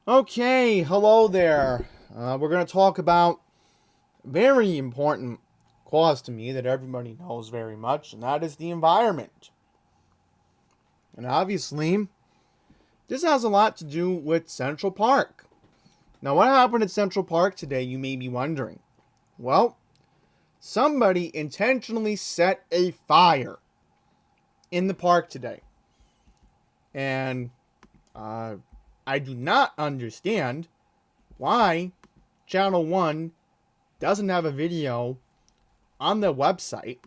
Okay, hello there. We're going to talk about a very important cause to me that everybody knows very much, and that is the environment. And obviously, this has a lot to do with Central Park. Now, what happened at Central Park today, you may be wondering? Well, somebody intentionally set a fire in the park today. And I do not understand why Channel 1 doesn't have a video on their website.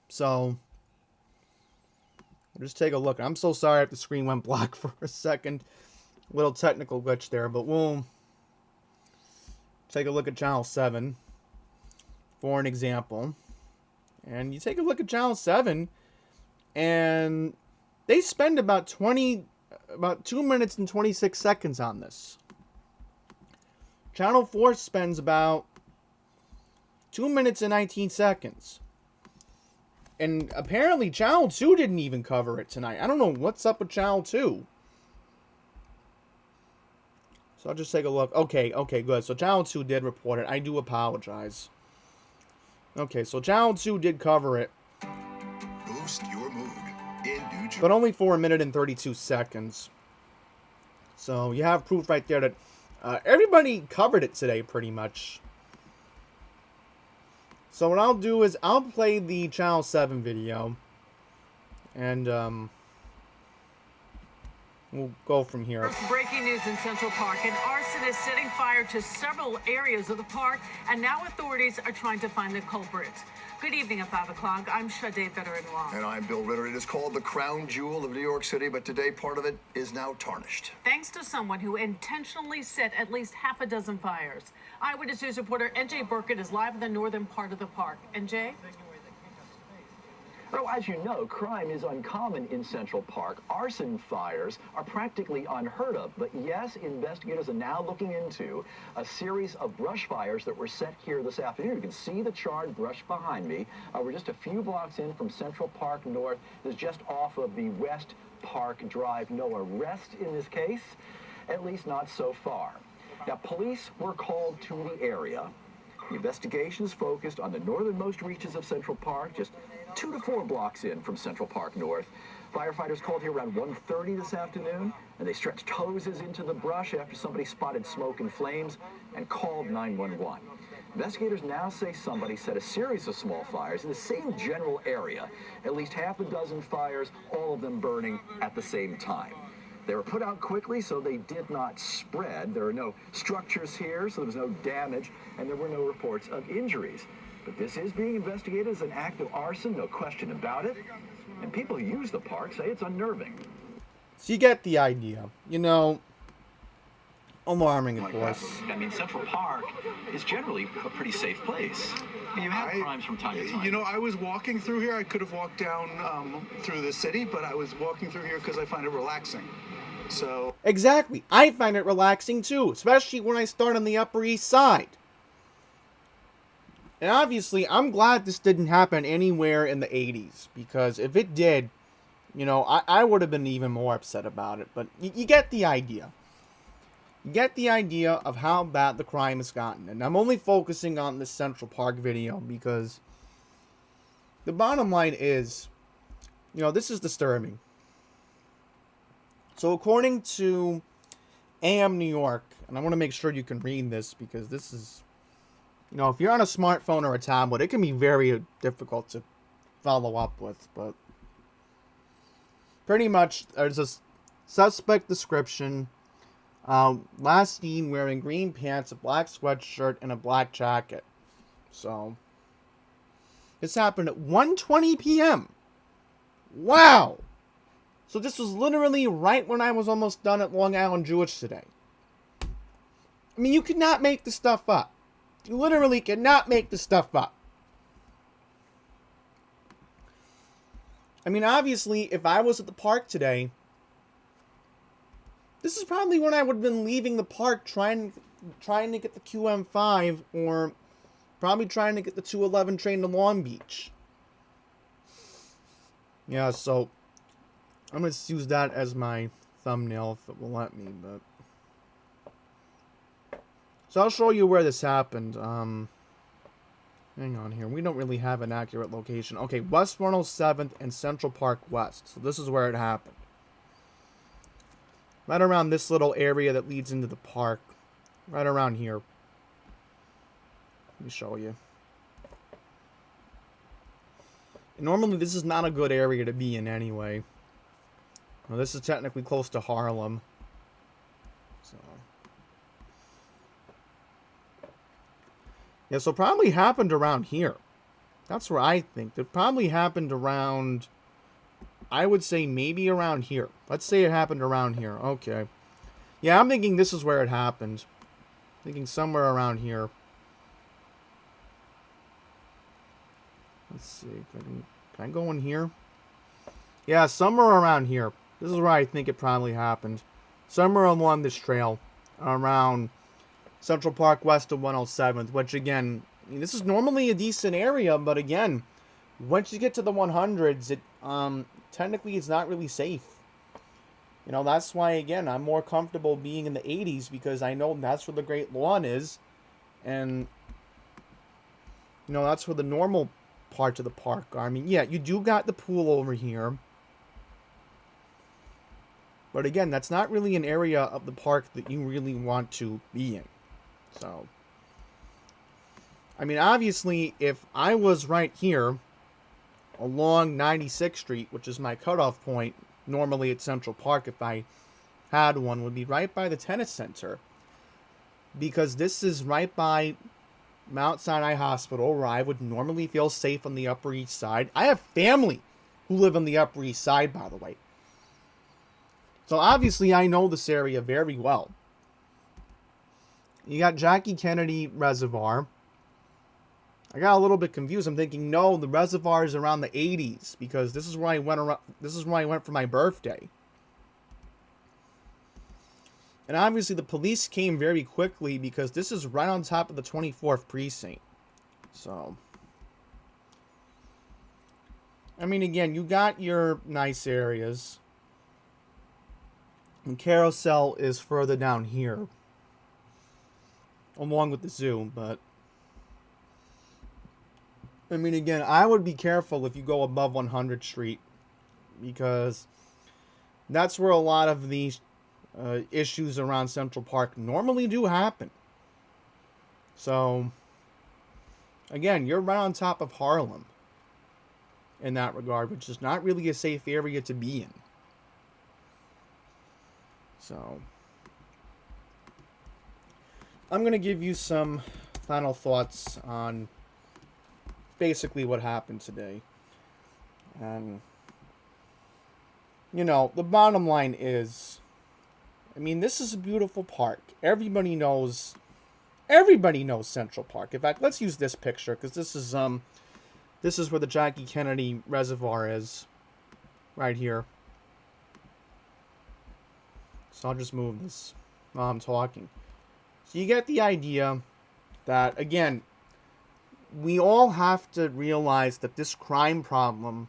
So, we'll just take a look. I'm so sorry if the screen went black for a second. Little technical glitch there, but we'll take a look at Channel 7 for an example. And you take a look at Channel 7, and they spend about 2 minutes and 26 seconds on this. Channel 4 spends about 2 minutes and 19 seconds. And apparently Channel 2 didn't even cover it tonight. I don't know what's up with Channel 2. So I'll just take a look. Okay, good. So Channel 2 did report it. I do apologize. Okay, so Channel 2 did cover it. Boost your mood in New Jersey. But only for 1 minute and 32 seconds. So you have proof right there that everybody covered it today pretty much. So what I'll do is I'll play the Channel 7 video. And we'll go from here. First breaking news in Central Park. An arsonist setting fire to several areas of the park, and now authorities are trying to find the culprit. Good evening at 5 o'clock. I'm Sade Veteran-Long. And I'm Bill Ritter. It is called the crown jewel of New York City, but today part of it is now tarnished. Thanks to someone who intentionally set at least half a dozen fires. Eyewitness News reporter NJ Burkett is live in the northern part of the park. NJ? Well, as you know, crime is uncommon in Central Park. Arson fires are practically unheard of. But yes, investigators are now looking into a series of brush fires that were set here this afternoon. You can see the charred brush behind me. We're just a few blocks in from Central Park North. This is just off of the West Park Drive. No arrest in this case, at least not so far. Now, police were called to the area. The investigation is focused on the northernmost reaches of Central Park, just 2 to 4 blocks in from Central Park North. Firefighters called here around 1:30 this afternoon, and they stretched hoses into the brush after somebody spotted smoke and flames and called 911. Investigators now say somebody set a series of small fires in the same general area, at least half a dozen fires, all of them burning at the same time. They were put out quickly, so they did not spread. There are no structures here, so there was no damage, and there were no reports of injuries. But this is being investigated as an act of arson, no question about it. And people who use the park say it's unnerving. So you get the idea. You know, alarming, of course. I mean, Central Park is generally a pretty safe place. You have crimes from time to time. You know, I was walking through here. I could have walked down through the city, but I was walking through here because I find it relaxing. So Exactly. I find it relaxing too, especially when I start on the Upper East Side. And obviously, I'm glad this didn't happen anywhere in the 80s, because if it did, you know, I would have been even more upset about it. But you get the idea. You get the idea of how bad the crime has gotten. And I'm only focusing on this Central Park video because the bottom line is, you know, this is disturbing. So according to AM New York, and I want to make sure you can read this because this is, you know, if you're on a smartphone or a tablet, it can be very difficult to follow up with. But pretty much, there's a suspect description. Last seen wearing green pants, a black sweatshirt, and a black jacket. So, this happened at 1:20 p.m. Wow! So this was literally right when I was almost done at Long Island Jewish today. I mean, you could not make this stuff up. You literally cannot make this stuff up. I mean, obviously, if I was at the park today, this is probably when I would have been leaving the park trying to get the QM5 or probably trying to get the 211 train to Long Beach. Yeah, so I'm going to use that as my thumbnail if it will let me, but So I'll show you where this happened. Hang on here. We don't really have an accurate location. Okay, West 107th and Central Park West. So this is where it happened. Right around this little area that leads into the park. Right around here. Let me show you. Normally, this is not a good area to be in anyway. Well, this is technically close to Harlem. So. Yeah, so probably happened around here. That's where I think. It probably happened around, I would say maybe around here. Let's say it happened around here. Okay. Yeah, I'm thinking this is where it happened. Thinking somewhere around here. Let's see. Can I go in here? Yeah, somewhere around here. This is where I think it probably happened. Somewhere along this trail. Around Central Park West of 107th. Which, again, I mean, this is normally a decent area. But, again, once you get to the 100s, technically it's not really safe. You know, that's why, again, I'm more comfortable being in the 80s. Because I know that's where the Great Lawn is. And, you know, that's where the normal parts of the park are. I mean, yeah, you do got the pool over here. But again, that's not really an area of the park that you really want to be in. So, I mean, obviously, if I was right here along 96th Street, which is my cutoff point, normally at Central Park, if I had one, would be right by the tennis center. Because this is right by Mount Sinai Hospital, where I would normally feel safe on the Upper East Side. I have family who live on the Upper East Side, by the way. So obviously I know this area very well. You got Jackie Kennedy Reservoir. I got a little bit confused. I'm thinking, no, the reservoir is around the 80s because this is where I went around. This is where I went for my birthday. And obviously the police came very quickly because this is right on top of the 24th precinct. So, I mean, again, you got your nice areas. And Carousel is further down here. Along with the zoo, but I mean, again, I would be careful if you go above 100th Street. Because that's where a lot of these issues around Central Park normally do happen. So, again, you're right on top of Harlem in that regard, which is not really a safe area to be in. So, I'm going to give you some final thoughts on basically what happened today. And, you know, the bottom line is, I mean, this is a beautiful park. Everybody knows Central Park. In fact, let's use this picture because this is where the Jackie Kennedy Reservoir is, right here. So I'll just move this while I'm talking. So you get the idea that, again, we all have to realize that this crime problem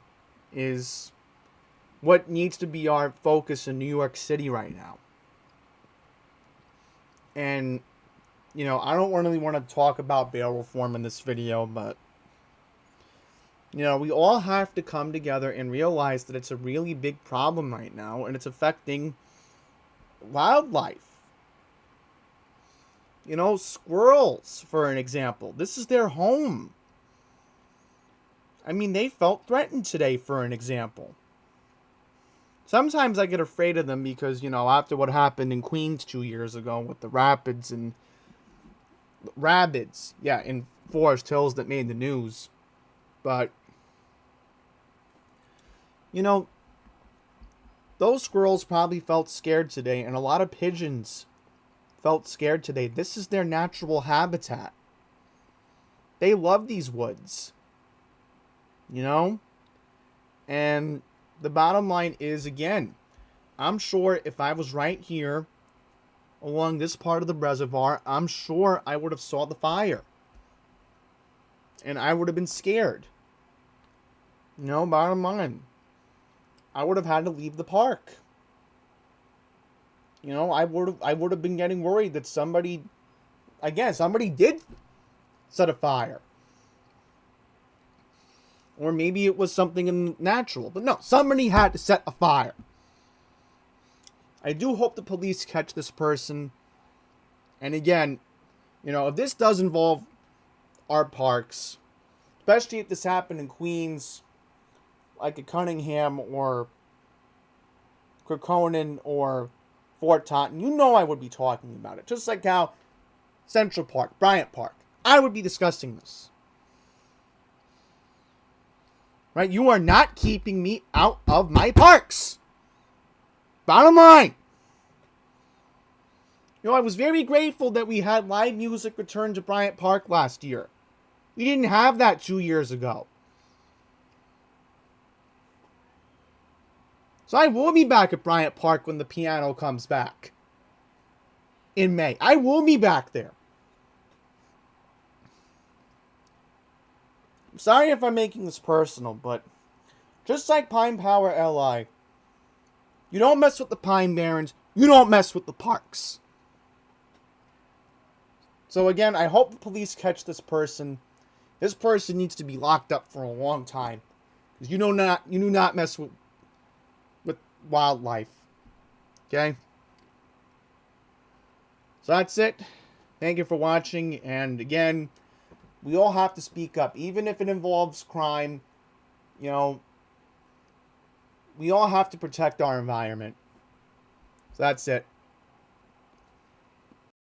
is what needs to be our focus in New York City right now. And, you know, I don't really want to talk about bail reform in this video, but, you know, we all have to come together and realize that it's a really big problem right now, and it's affecting wildlife. You know, squirrels, for an example. This is their home. I mean, they felt threatened today, for an example. Sometimes I get afraid of them because, you know, after what happened in Queens 2 years ago with the rapids, yeah, in Forest Hills that made the news. But, you know, those squirrels probably felt scared today, and a lot of pigeons felt scared today. This is their natural habitat. They love these woods. You know? And the bottom line is, again, I'm sure if I was right here along this part of the reservoir, I'm sure I would have saw the fire. And I would have been scared. You know, bottom line, I would have had to leave the park. You know, I would have been getting worried that somebody again, somebody did set a fire. Or maybe it was something natural. But no, somebody had to set a fire. I do hope the police catch this person. And again, you know, if this does involve our parks, especially if this happened in Queens, like at Cunningham or Kekkonen or Fort Taunton, you know I would be talking about it. Just like how Central Park, Bryant Park, I would be discussing this. Right? You are not keeping me out of my parks. Bottom line. You know, I was very grateful that we had live music return to Bryant Park last year. We didn't have that 2 years ago. So I will be back at Bryant Park when the piano comes back. In May. I will be back there. I'm sorry if I'm making this personal, but just like Pine Power LI, you don't mess with the Pine Barrens, you don't mess with the parks. So again, I hope the police catch this person. This person needs to be locked up for a long time. Because you do not mess with wildlife. Okay? So that's it. Thank you for watching. And again, we all have to speak up. Even if it involves crime, you know, we all have to protect our environment. So that's it.